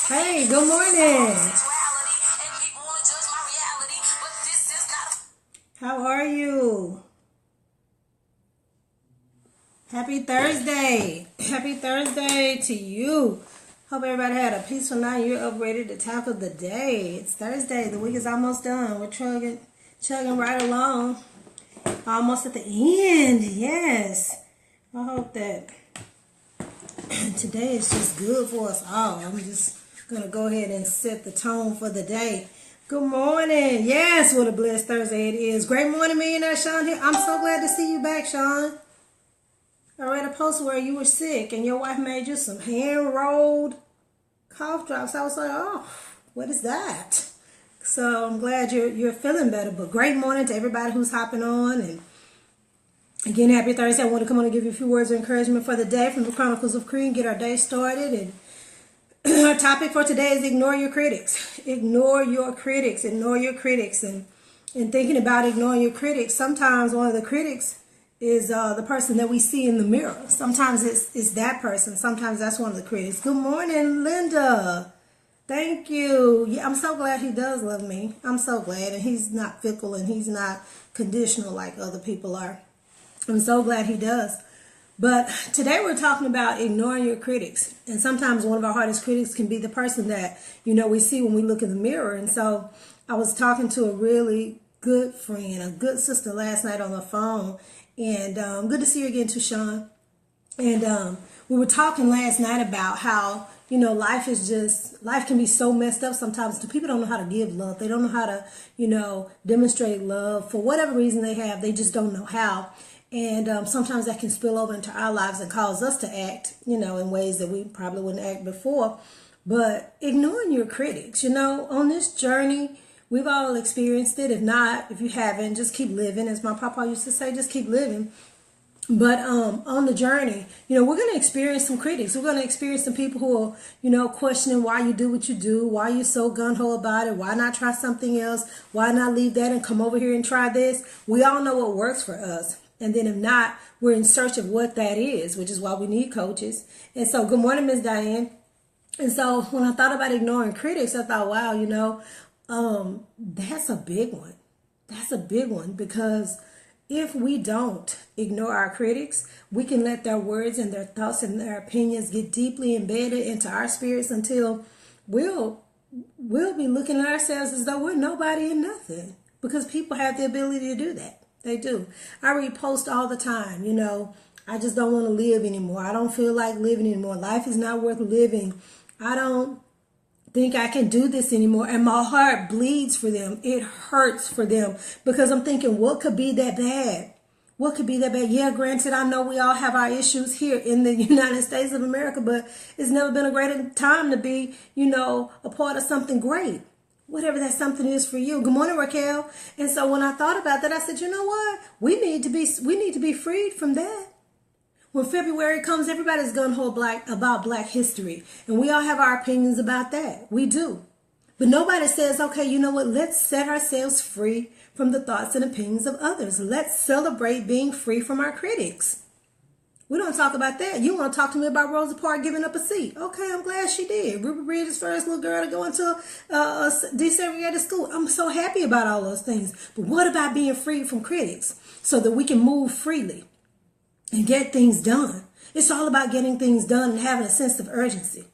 Hey, good morning. How are you? Happy Thursday. Happy Thursday to you. Hope everybody had a peaceful night. You're up ready to tackle the day. It's Thursday. The week is almost done. We're chugging right along. Almost at the end. Yes. I hope that today is just good for us all. I'm just going to go ahead and set the tone for the day. Good morning. Yes, what a blessed Thursday it is. Great morning, Millionaire Sean here. I'm so glad to see you back, Sean. I read a post where you were sick and your wife made you some hand-rolled cough drops. I was like, oh, what is that? So I'm glad you're feeling better. But great morning to everybody who's hopping on. And again, happy Thursday. I want to come on and give you a few words of encouragement for the day from the Chronicles of Cree and get our day started. And our topic for today is ignore your critics. Ignore your critics. Ignore your critics. And thinking about ignoring your critics, sometimes one of the critics is the person that we see in the mirror. Sometimes it's that person. Sometimes that's one of the critics. Good morning, Linda. Thank you. Yeah, I'm so glad he does love me. I'm so glad. And he's not fickle and he's not conditional like other people are. I'm so glad he does. But today we're talking about ignoring your critics. And sometimes one of our hardest critics can be the person that, we see when we look in the mirror. And so I was talking to a really good friend, a good sister last night on the phone. And good to see you again, too, Sean. And we were talking last night about how, life can be so messed up sometimes. People don't know how to give love. They don't know how to, demonstrate love. For whatever reason they have, they just don't know how. And sometimes that can spill over into our lives and cause us to act, in ways that we probably wouldn't act before. But ignoring your critics, on this journey, we've all experienced it. If not, if you haven't, just keep living. As my papa used to say, just keep living. But on the journey, we're going to experience some critics. We're going to experience some people who are, questioning why you do what you do, why you're so gung-ho about it, why not try something else, why not leave that and come over here and try this. We all know what works for us. And then if not, we're in search of what that is, which is why we need coaches. And so good morning, Miss Diane. And so when I thought about ignoring critics, I thought, wow, that's a big one. That's a big one because if we don't ignore our critics, we can let their words and their thoughts and their opinions get deeply embedded into our spirits until we'll be looking at ourselves as though we're nobody and nothing, because people have the ability to do that. They do. I repost all the time, I just don't want to live anymore. I don't feel like living anymore. Life is not worth living. I don't think I can do this anymore. And my heart bleeds for them. It hurts for them because I'm thinking, what could be that bad? What could be that bad? Yeah, granted, I know we all have our issues here in the United States of America, but it's never been a greater time to be, a part of something great. Whatever that something is for you. Good morning, Raquel. And so when I thought about that, I said, you know what? We need to be freed from that. When February comes, everybody's gung-ho about Black history. And we all have our opinions about that. We do. But nobody says, okay, you know what? Let's set ourselves free from the thoughts and opinions of others. Let's celebrate being free from our critics. We don't talk about that. You want to talk to me about Rosa Parks giving up a seat. Okay, I'm glad she did. Ruby Bridges' first little girl to go into a desegregated school. I'm so happy about all those things. But what about being free from critics so that we can move freely and get things done? It's all about getting things done and having a sense of urgency.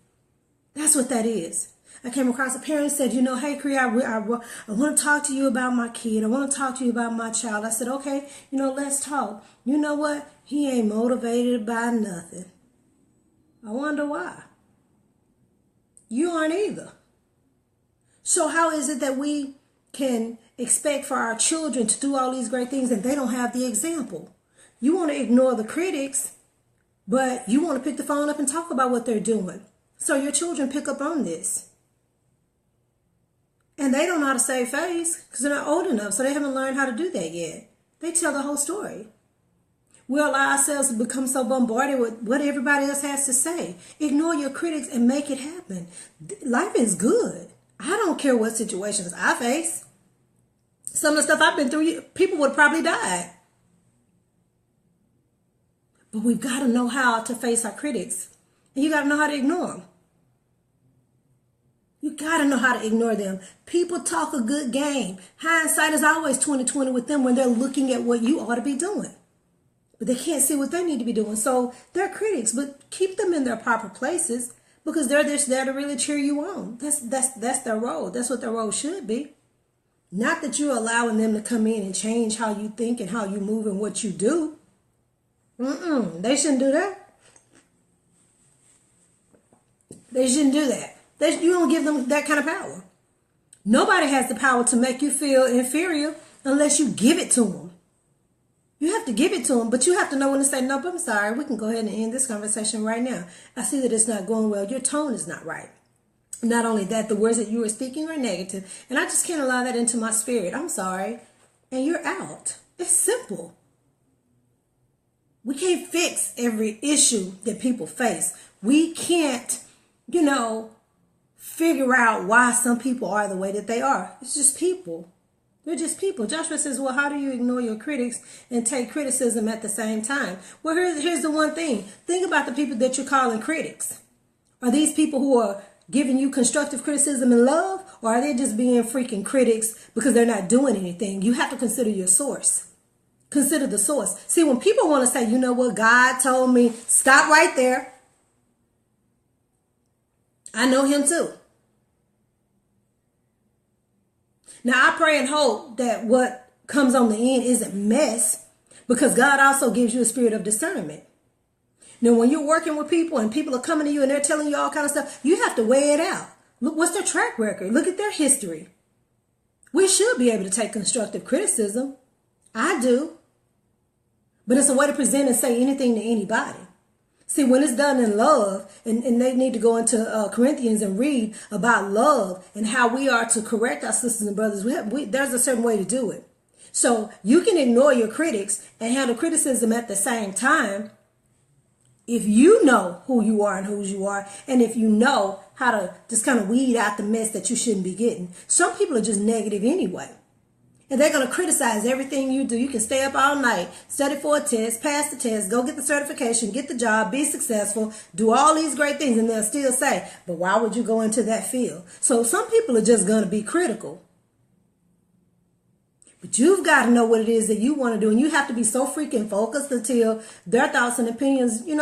That's what that is. I came across a parent who said, hey, Cree, I want to talk to you about my kid. I want to talk to you about my child. I said, okay, let's talk. You know what? He ain't motivated by nothing. I wonder why. You aren't either. So how is it that we can expect for our children to do all these great things and they don't have the example? You want to ignore the critics, but you want to pick the phone up and talk about what they're doing. So your children pick up on this. And they don't know how to save face because they're not old enough, so they haven't learned how to do that yet. They tell the whole story. We allow ourselves to become so bombarded with what everybody else has to say. Ignore your critics and make it happen. Life is good. I don't care what situations I face. Some of the stuff I've been through, people would have probably died. But we've got to know how to face our critics. And you got to know how to ignore them. got to know how to ignore them. People talk a good game. Hindsight is always 20/20 with them when they're looking at what you ought to be doing. But they can't see what they need to be doing. So they're critics, but keep them in their proper places because they're just there to really cheer you on. That's their role. That's what their role should be. Not that you're allowing them to come in and change how you think and how you move and what you do. They shouldn't do that. They shouldn't do that. You don't give them that kind of power. Nobody has the power to make you feel inferior unless you give it to them. You have to give it to them, but you have to know when to say, nope, I'm sorry. We can go ahead and end this conversation right now. I see that it's not going well. Your tone is not right. Not only that, the words that you are speaking are negative, and I just can't allow that into my spirit. I'm sorry. And you're out. It's simple. We can't fix every issue that people face. We can't, figure out why some people are the way that they are. It's just people. They're just people. Joshua says, well, how do you ignore your critics and take criticism at the same time? Well, here's the one thing. Think about the people that you're calling critics. Are these people who are giving you constructive criticism and love, or are they just being freaking critics because they're not doing anything? You have to consider your source. Consider the source. See, when people want to say, you know what, God told me, stop right there. I know him too. Now, I pray and hope that what comes on the end isn't mess, because God also gives you a spirit of discernment. Now, when you're working with people and people are coming to you and they're telling you all kind of stuff, you have to weigh it out. Look, what's their track record? Look at their history. We should be able to take constructive criticism. I do. But it's a way to present and say anything to anybody. See, when it's done in love, and they need to go into Corinthians and read about love and how we are to correct our sisters and brothers, there's a certain way to do it. So you can ignore your critics and handle criticism at the same time if you know who you are and whose you are, and if you know how to just kind of weed out the mess that you shouldn't be getting. Some people are just negative anyway. And they're going to criticize everything you do. You can stay up all night, study for a test, pass the test, go get the certification, get the job, be successful, do all these great things, and they'll still say, but why would you go into that field? So some people are just going to be critical. But you've got to know what it is that you want to do, and you have to be so freaking focused until their thoughts and opinions, they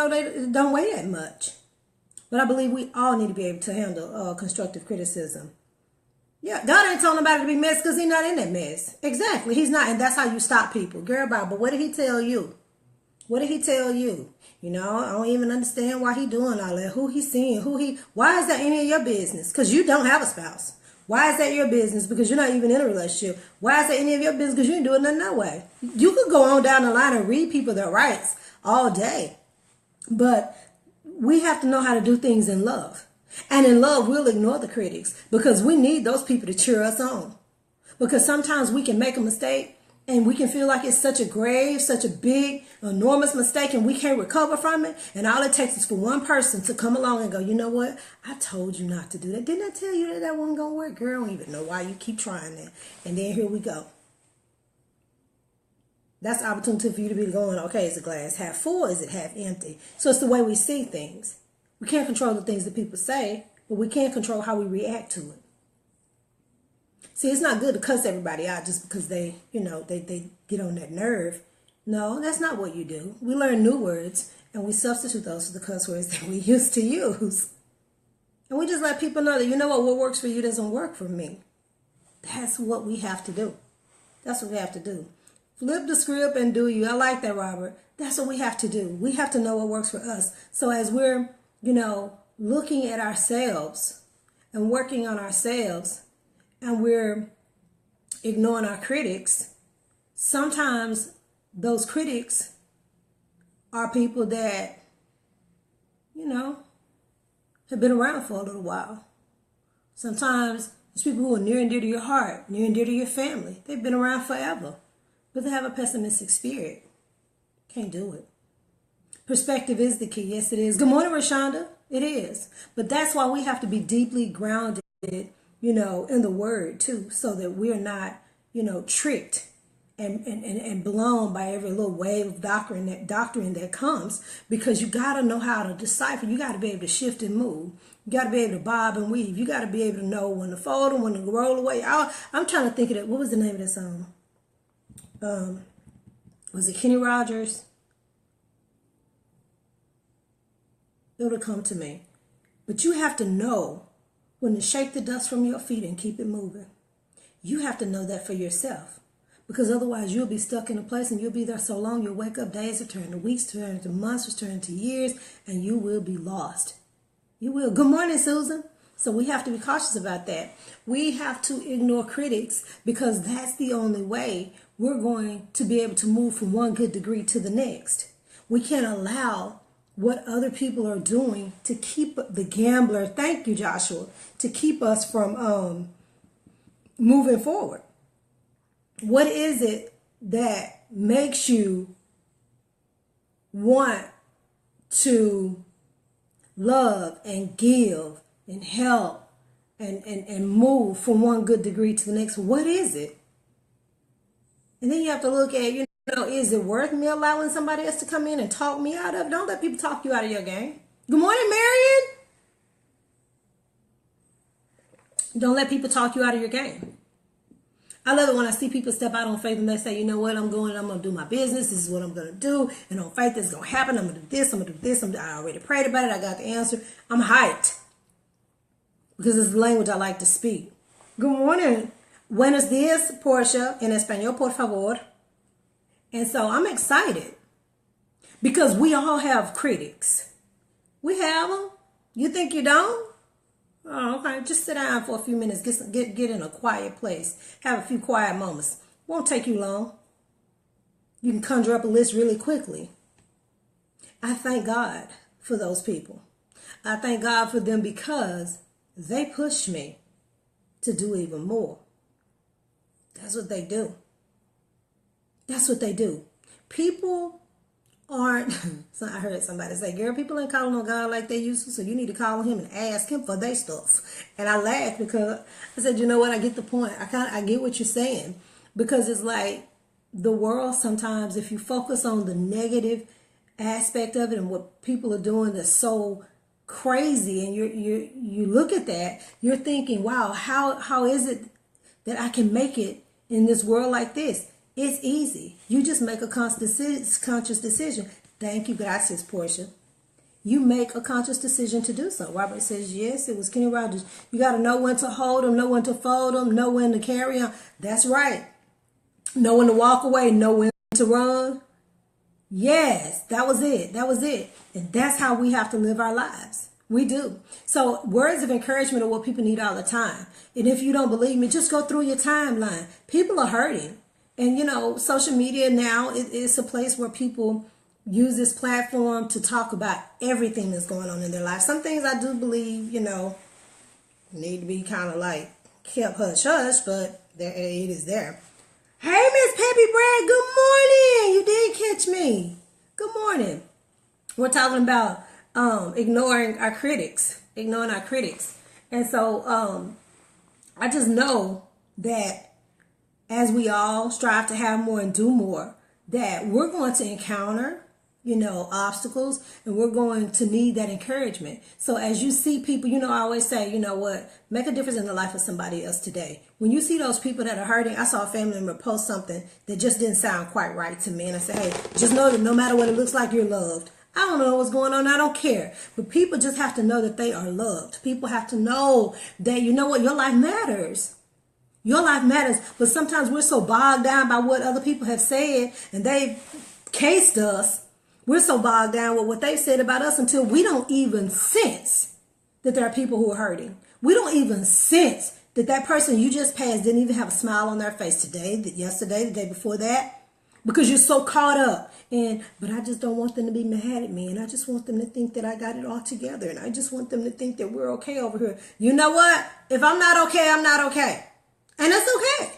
don't weigh that much. But I believe we all need to be able to handle constructive criticism. Yeah, God ain't telling nobody to be messed because he's not in that mess. Exactly, he's not, and that's how you stop people. Girl, but what did he tell you? What did he tell you? I don't even understand why he doing all that. Who he seeing? Why is that any of your business? Because you don't have a spouse. Why is that your business? Because you're not even in a relationship. Why is that any of your business? Because you ain't doing nothing that way. You could go on down the line and read people their rights all day. But we have to know how to do things in love. And in love, we'll ignore the critics because we need those people to cheer us on. Because sometimes we can make a mistake and we can feel like it's such a grave, such a big, enormous mistake, and we can't recover from it. And all it takes is for one person to come along and go, you know what? I told you not to do that. Didn't I tell you that wasn't going to work? Girl, I don't even know why you keep trying that. And then here we go. That's the opportunity for you to be going, okay, is the glass half full? Is it half empty? So it's the way we see things. We can't control the things that people say, but we can control how we react to it. See, it's not good to cuss everybody out just because they get on that nerve. No, that's not what you do. We learn new words and we substitute those for the cuss words that we used to use. And we just let people know that, what works for you doesn't work for me. That's what we have to do. That's what we have to do. Flip the script and do you. I like that, Robert. That's what we have to do. We have to know what works for us. So as we're looking at ourselves and working on ourselves and we're ignoring our critics, sometimes those critics are people that, have been around for a little while. Sometimes it's people who are near and dear to your heart, near and dear to your family. They've been around forever, but they have a pessimistic spirit. Can't do it. Perspective is the key. Yes, it is. Good morning, Rashonda. It is. But that's why we have to be deeply grounded, in the word too, so that we're not, tricked and blown by every little wave of doctrine that comes, because you got to know how to decipher. You got to be able to shift and move. You got to be able to bob and weave. You got to be able to know when to fold and when to roll away. I'm trying to think of it. What was the name of that song? Was it Kenny Rogers? It'll come to me. But you have to know when to shake the dust from your feet and keep it moving. You have to know that for yourself. Because otherwise you'll be stuck in a place and you'll be there so long, you'll wake up, days will turn to weeks, turn to months, turn to years, and you will be lost. You will. Good morning, Susan. So we have to be cautious about that. We have to ignore critics, because that's the only way we're going to be able to move from one good degree to the next. We can't allow what other people are doing to keep the gambler, thank you, Joshua, to keep us from moving forward. What is it that makes you want to love and give and help and move from one good degree to the next? What is it? And then you have to look at, is it worth me allowing somebody else to come in and talk me out of it? Don't let people talk you out of your game. Good morning, Marion. Don't let people talk you out of your game. I love it when I see people step out on faith and they say, you know what, I'm going to do my business. This is what I'm going to do. And on faith, this is going to happen. I'm going to do this. I'm going to do this. I already prayed about it. I got the answer. I'm hyped because it's the language I like to speak. Good morning. Buenos dias, Portia. En español, por favor. And so I'm excited because we all have critics. We have them. You think you don't? Oh, okay. Just sit down for a few minutes. Get in a quiet place. Have a few quiet moments. Won't take you long. You can conjure up a list really quickly. I thank God for those people. I thank God for them because they push me to do even more. That's what they do. That's what they do. People aren't, so I heard somebody say, girl, people ain't calling on God like they used to, so you need to call on him and ask him for their stuff. And I laughed because I said, you know what, I get the point. I get what you're saying. Because it's like the world sometimes, if you focus on the negative aspect of it and what people are doing that's so crazy, and you look at that, you're thinking, wow, how is it that I can make it in this world like this? It's easy. You just make a conscious decision. Thank you, gracias, Portia. You make a conscious decision to do so. Robert says, yes, it was Kenny Rogers. You got to know when to hold them, know when to fold them, know when to carry on. That's right. Know when to walk away, know when to run. Yes, that was it. That was it. And that's how we have to live our lives. We do. So words of encouragement are what people need all the time. And if you don't believe me, just go through your timeline. People are hurting. And, social media now is a place where people use this platform to talk about everything that's going on in their life. Some things I do believe, need to be kind of like kept hush-hush, but it is there. Hey, Miss Peppy Brad, good morning. You did catch me. Good morning. We're talking about ignoring our critics. And so I just know that as we all strive to have more and do more, that we're going to encounter, obstacles, and we're going to need that encouragement. So as you see people, I always say, make a difference in the life of somebody else today. When you see those people that are hurting, I saw a family member post something that just didn't sound quite right to me. And I said, hey, just know that no matter what it looks like, you're loved. I don't know what's going on. I don't care. But people just have to know that they are loved. People have to know that, your life matters. Your life matters, but sometimes we're so bogged down by what other people have said, and they've cased us. We're so bogged down with what they've said about us until we don't even sense that there are people who are hurting. We don't even sense that person you just passed didn't even have a smile on their face today, yesterday, the day before that, because you're so caught up but I just don't want them to be mad at me, and I just want them to think that I got it all together, and I just want them to think that we're okay over here. You know what? If I'm not okay, I'm not okay. And that's okay.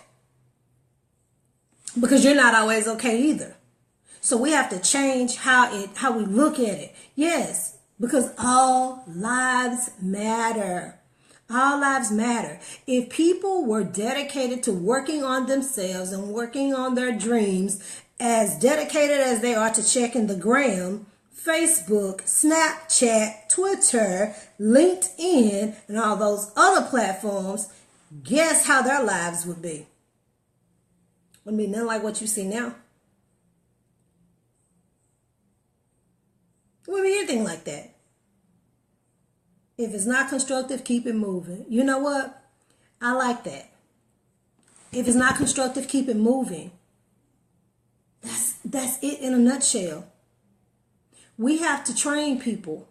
Because you're not always okay either. So we have to change how we look at it. Yes, because all lives matter. All lives matter. If people were dedicated to working on themselves and working on their dreams, as dedicated as they are to checking the gram, Facebook, Snapchat, Twitter, LinkedIn, and all those other platforms, guess how their lives would be? Wouldn't be nothing like what you see now. It wouldn't be anything like that. If it's not constructive, keep it moving. You know what? I like that. If it's not constructive, keep it moving. That's it in a nutshell. We have to train people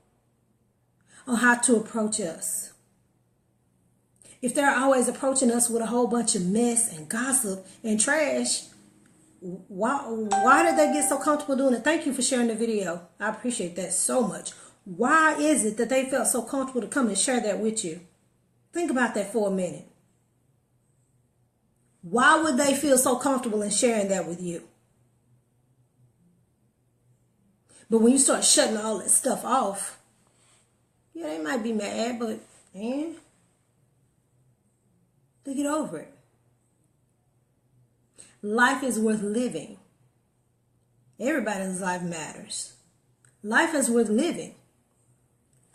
on how to approach us. If they're always approaching us with a whole bunch of mess and gossip and trash, why did they get so comfortable doing it? Thank you for sharing the video. I appreciate that so much. Why is it that they felt so comfortable to come and share that with you? Think about that for a minute. Why would they feel so comfortable in sharing that with you? But when you start shutting all that stuff off, yeah, they might be mad, but man, they get over it. Life is worth living. Everybody's life matters. Life is worth living.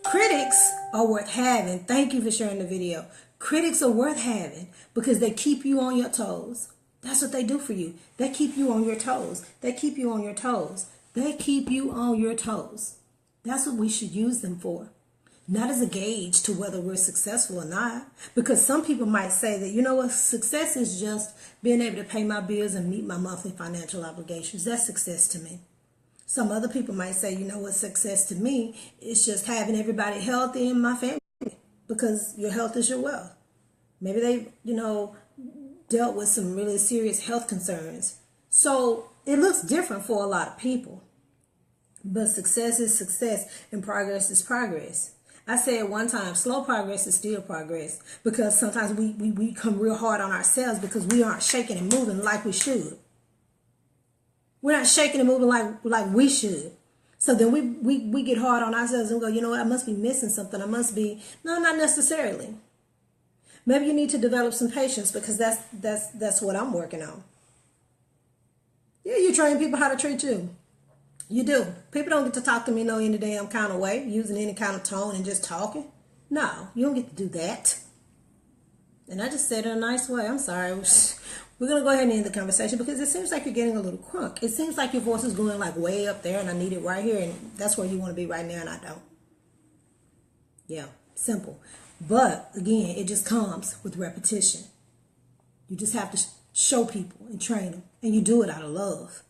Critics are worth having. Thank you for sharing the video. Critics are worth having because they keep you on your toes. That's what they do for you. They keep you on your toes. They keep you on your toes. They keep you on your toes. That's what we should use them for. Not as a gauge to whether we're successful or not. Because some people might say that, you know what, success is just being able to pay my bills and meet my monthly financial obligations. That's success to me. Some other people might say, you know what, success to me is just having everybody healthy in my family. Because your health is your wealth. Maybe they, dealt with some really serious health concerns. So it looks different for a lot of people. But success is success and progress is progress. I said one time, slow progress is still progress. Because sometimes we come real hard on ourselves because we aren't shaking and moving like we should. We're not shaking and moving like we should. So then we get hard on ourselves and go, you know what, I must be missing something. I must be, no, not necessarily. Maybe you need to develop some patience because that's what I'm working on. Yeah, you train people how to treat you. You do. People don't get to talk to me no any damn kind of way, using any kind of tone and just talking. No, you don't get to do that. And I just said it in a nice way. I'm sorry. We're going to go ahead and end the conversation because it seems like you're getting a little crunk. It seems like your voice is going like way up there and I need it right here. And that's where you want to be right now and I don't. Yeah, simple. But again, it just comes with repetition. You just have to show people and train them. And you do it out of love.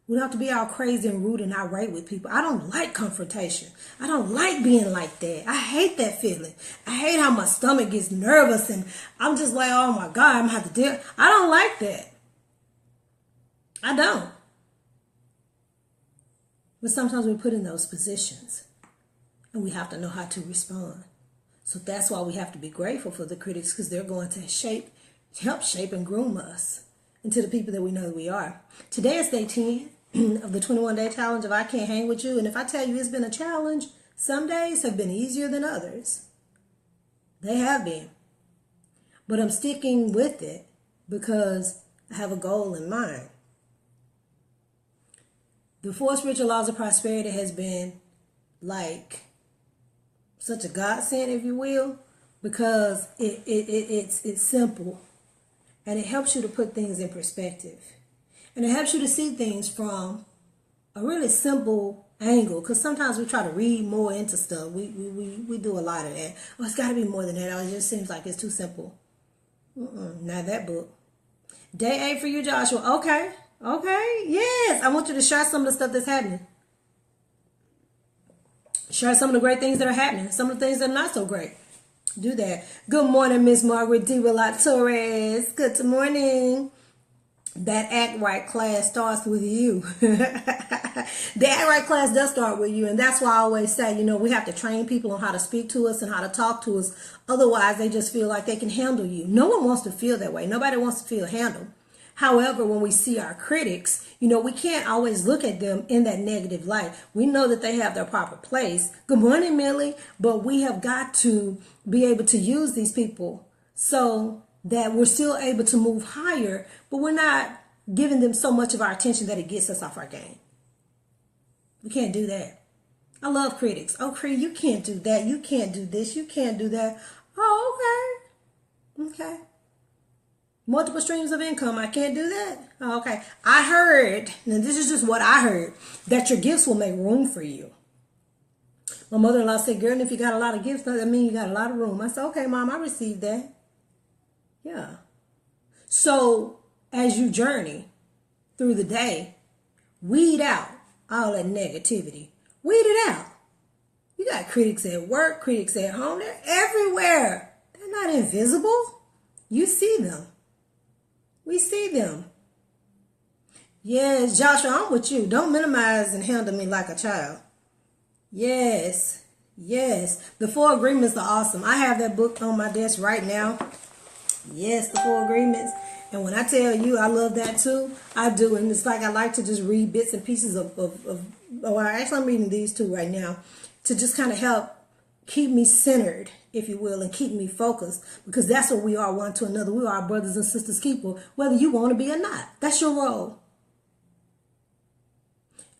We don't have to be all crazy and rude and irate with people. I don't like confrontation. I don't like being like that. I hate that feeling. I hate how my stomach gets nervous and I'm just like, oh my God, I'm going to have to deal. I don't like that. I don't. But sometimes we're put in those positions and we have to know how to respond. So that's why we have to be grateful for the critics because they're going to help shape and groom us into the people that we know that we are. Today is day 10 of the 21-day challenge of I Can't Hang With You. And if I tell you it's been a challenge, some days have been easier than others. They have been. But I'm sticking with it because I have a goal in mind. The 4 spiritual laws of prosperity has been like such a godsend, if you will, because it's simple. And it helps you to put things in perspective. And it helps you to see things from a really simple angle. Because sometimes we try to read more into stuff. We do a lot of that. Oh, it's got to be more than that. Oh, it just seems like it's too simple. Not that book. Day 8 for you, Joshua. Okay. Yes. I want you to share some of the stuff that's happening. Share some of the great things that are happening. Some of the things that are not so great. Do that. Good morning, Miss Margaret Diva Torres. Good morning. That Act Right class starts with you. The Act Right class does start with you. And that's why I always say, we have to train people on how to speak to us and how to talk to us. Otherwise, they just feel like they can handle you. No one wants to feel that way. Nobody wants to feel handled. However, when we see our critics, we can't always look at them in that negative light. We know that they have their proper place. Good morning, Millie. But we have got to be able to use these people so that we're still able to move higher, but we're not giving them so much of our attention that it gets us off our game. We can't do that. I love critics. Oh, Cree, you can't do that. You can't do this. You can't do that. Oh, okay. Okay. Multiple streams of income. I can't do that. Oh, okay. I heard, and this is just what I heard, that your gifts will make room for you. My mother-in-law said, girl, if you got a lot of gifts, that means you got a lot of room. I said, okay, Mom, I received that. Yeah. So as you journey through the day, weed out all that negativity. Weed it out. You got critics at work, critics at home. They're everywhere. They're not invisible. You see them. We see them. Yes, Joshua, I'm with you. Don't minimize and handle me like a child. Yes. Yes. The 4 Agreements are awesome. I have that book on my desk right now. Yes, the 4 Agreements. And when I tell you I love that too, I do. And it's like I like to just read bits and pieces actually I'm reading these 2 right now to just kind of help keep me centered, if you will, and keep me focused, because that's what we are one to another. We are our brothers and sisters keeper, whether you want to be or not. That's your role.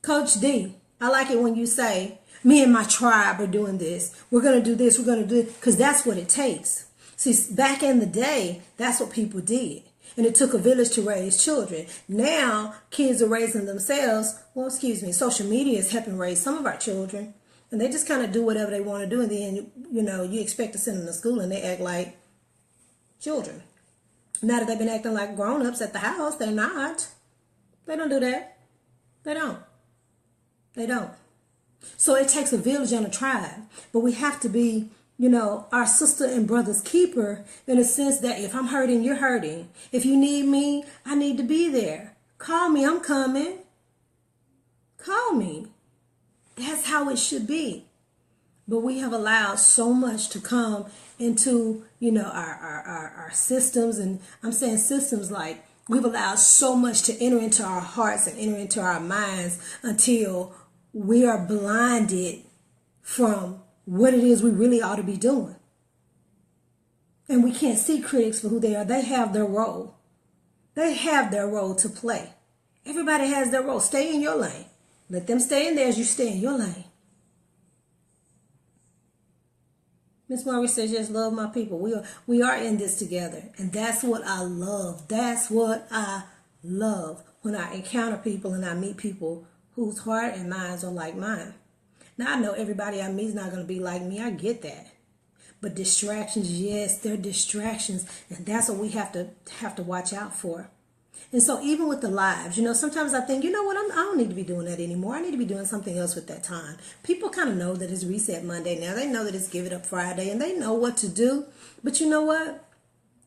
Coach D, I like it when you say, me and my tribe are doing this. We're going to do this. We're going to do it, because that's what it takes. See, back in the day, that's what people did. And it took a village to raise children. Now, kids are raising themselves. Well, excuse me, social media is helping raise some of our children. And they just kind of do whatever they want to do. And then, you expect to send them to school and they act like children. Now that they've been acting like grown-ups at the house, they're not. They don't do that. They don't. They don't. So it takes a village and a tribe. But we have to be, our sister and brother's keeper, in a sense that if I'm hurting, you're hurting. If you need me, I need to be there. Call me, I'm coming. Call me. That's how it should be. But we have allowed so much to come into, our systems. And I'm saying systems like we've allowed so much to enter into our hearts and enter into our minds until we are blinded from what it is we really ought to be doing. And we can't see critics for who they are. They have their role. They have their role to play. Everybody has their role. Stay in your lane. Let them stay in there as you stay in your lane. Miss Murray says, yes, love my people. We are in this together. And that's what I love. That's what I love when I encounter people and I meet people whose heart and minds are like mine. Now, I know everybody I meet is not going to be like me. I get that. But distractions, yes, they're distractions. And that's what we have to watch out for. And so even with the lives, sometimes I think, what, I don't need to be doing that anymore. I need to be doing something else with that time. People kind of know that it's Reset Monday now. They know that it's Give It Up Friday, and they know what to do. But you know what?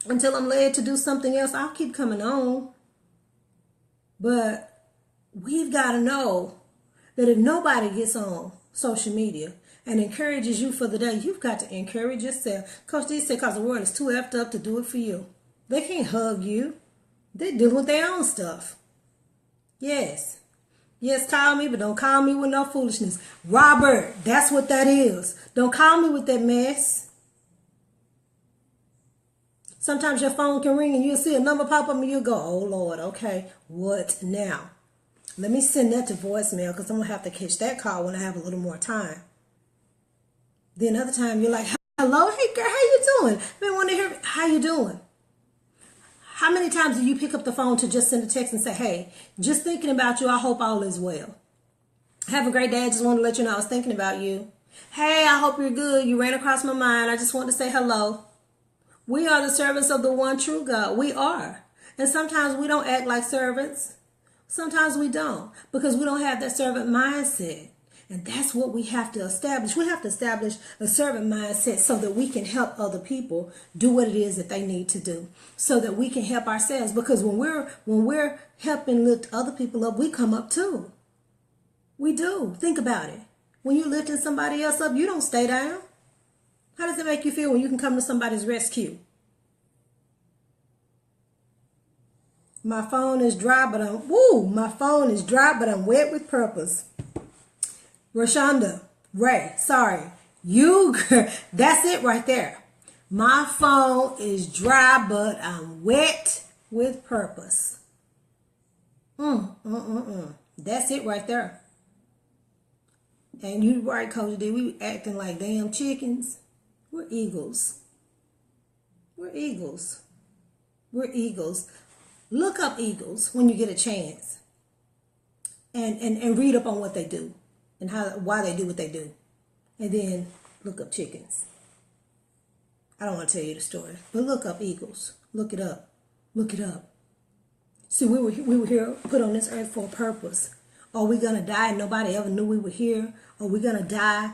Until I'm led to do something else, I'll keep coming on. But we've got to know that if nobody gets on social media and encourages you for the day, you've got to encourage yourself. Coach D said, because the world is too effed up to do it for you. They can't hug you. They're dealing with their own stuff. Yes. Yes, call me, but don't call me with no foolishness. Robert, that's what that is. Don't call me with that mess. Sometimes your phone can ring and you'll see a number pop up and you'll go, oh, Lord, okay, what now? Let me send that to voicemail because I'm going to have to catch that call when I have a little more time. Then another time you're like, hello, hey, girl, how you doing? I want to hear, how you doing? How many times do you pick up the phone to just send a text and say, hey, just thinking about you. I hope all is well. Have a great day. I just wanted to let you know I was thinking about you. Hey, I hope you're good. You ran across my mind. I just wanted to say hello. We are the servants of the one true God. We are. And sometimes we don't act like servants. Sometimes we don't, because we don't have that servant mindset. And that's what we have to establish. We have to establish a servant mindset so that we can help other people do what it is that they need to do, so that we can help ourselves. Because when we're helping lift other people up, we come up too. We do. Think about it. When you're lifting somebody else up, you don't stay down. How does it make you feel when you can come to somebody's rescue? My phone is dry, but my phone is dry, but I'm wet with purpose. Rashonda, Ray, sorry. That's it right there. My phone is dry, but I'm wet with purpose. That's it right there. And you right, Coach D, we acting like damn chickens. We're eagles. We're eagles. We're eagles. Look up eagles when you get a chance. And read up on what they do and why they do what they do. And then look up chickens. I don't want to tell you the story, but look up eagles. Look it up. Look it up. See, we were here, put on this earth for a purpose. Are we going to die and nobody ever knew we were here? Are we going to die,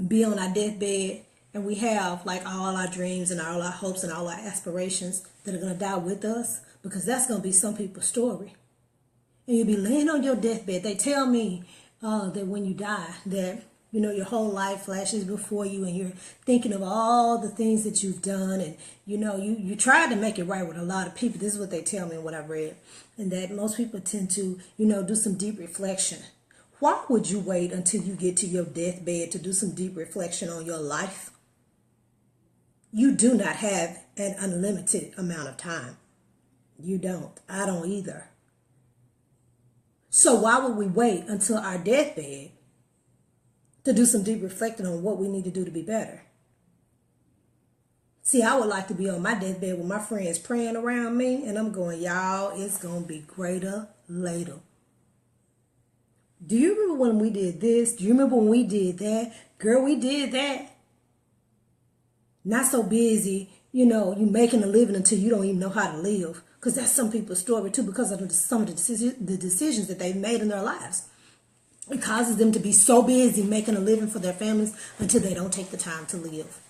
be on our deathbed, and we have like all our dreams and all our hopes and all our aspirations that are going to die with us? Because that's going to be some people's story. And you'll be laying on your deathbed. They tell me that when you die, that your whole life flashes before you and you're thinking of all the things that you've done. And, you tried to make it right with a lot of people. This is what they tell me and what I've read. And that most people tend to, do some deep reflection. Why would you wait until you get to your deathbed to do some deep reflection on your life? You do not have an unlimited amount of time. You don't. I don't either. So why would we wait until our deathbed to do some deep reflecting on what we need to do to be better? See, I would like to be on my deathbed with my friends praying around me, and I'm going, y'all, it's going to be greater later. Do you remember when we did this? Do you remember when we did that? Girl, we did that. Not so busy, you making a living until you don't even know how to live. Because that's some people's story too, because of some of the decisions that they've made in their lives. It causes them to be so busy making a living for their families until they don't take the time to live.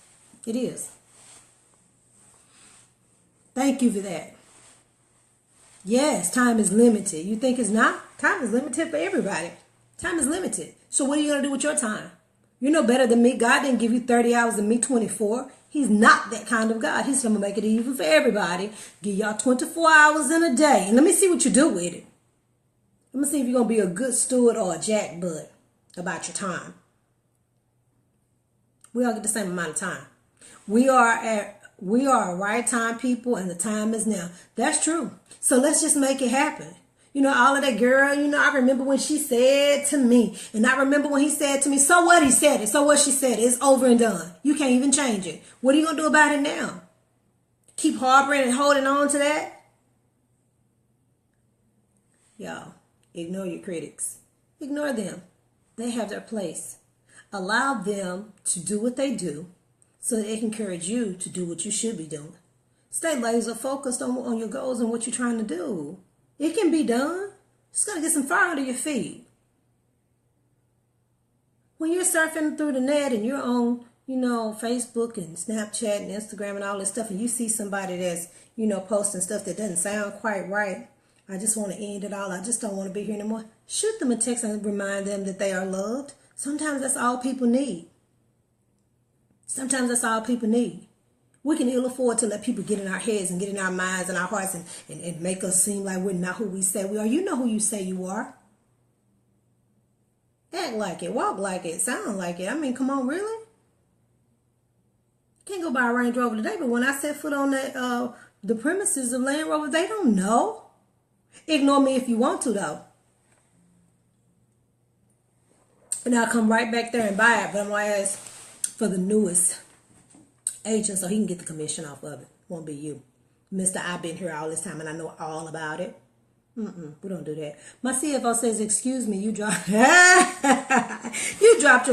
It is. Thank you for that. Yes, time is limited. You think it's not? Time is limited for everybody. Time is limited. So what are you going to do with your time? You know better than me. God didn't give you 30 hours and me 24. He's not that kind of God. He's going to make it even for everybody. Give y'all 24 hours in a day. And let me see what you do with it. Let me see if you're going to be a good steward or a jackbutt about your time. We all get the same amount of time. We are right time people, and the time is now. That's true. So let's just make it happen. All of that, girl, I remember when she said to me, and I remember when he said to me, so what, he said it, so what, she said it, it's over and done. You can't even change it. What are you going to do about it now? Keep harboring and holding on to that? Y'all, ignore your critics. Ignore them. They have their place. Allow them to do what they do so that they can encourage you to do what you should be doing. Stay laser focused on your goals and what you're trying to do. It can be done. Just got to get some fire under your feet. When you're surfing through the net and you're on, Facebook and Snapchat and Instagram and all this stuff, and you see somebody that's, posting stuff that doesn't sound quite right, I just want to end it all. I just don't want to be here anymore. Shoot them a text and remind them that they are loved. Sometimes that's all people need. Sometimes that's all people need. We can ill afford to let people get in our heads and get in our minds and our hearts and make us seem like we're not who we say we are. You know who you say you are. Act like it, walk like it, sound like it. I mean, come on, really? Can't go buy a Range Rover today, but when I set foot on the premises of Land Rover, they don't know. Ignore me if you want to, though. And I'll come right back there and buy it, but I'm going to ask for the newest agent so he can get the commission off of it. Won't be you. Mister, I've been here all this time and I know all about it. We don't do that. My CFO says, excuse me, you dropped your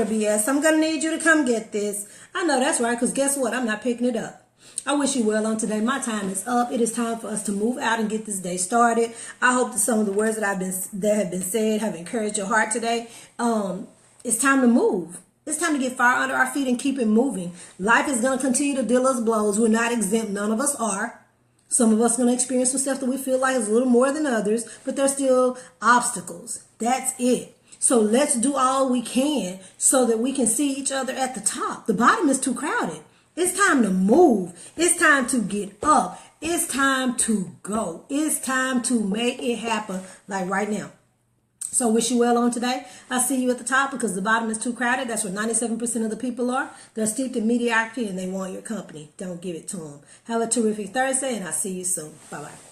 BS. I'm going to need you to come get this. I know that's right, because guess what? I'm not picking it up. I wish you well on today. My time is up. It is time for us to move out and get this day started. I hope that some of the words that have been said have encouraged your heart today. It's time to move. It's time to get fire under our feet and keep it moving. Life is going to continue to deal us blows. We're not exempt. None of us are. Some of us are going to experience some stuff that we feel like is a little more than others, but there's still obstacles. That's it. So let's do all we can so that we can see each other at the top. The bottom is too crowded. It's time to move. It's time to get up It's time to go. It's time to make it happen, like right now. So wish you well on today. I see you at the top because the bottom is too crowded. That's where 97% of the people are. They're steeped in mediocrity and they want your company. Don't give it to them. Have a terrific Thursday and I'll see you soon. Bye-bye.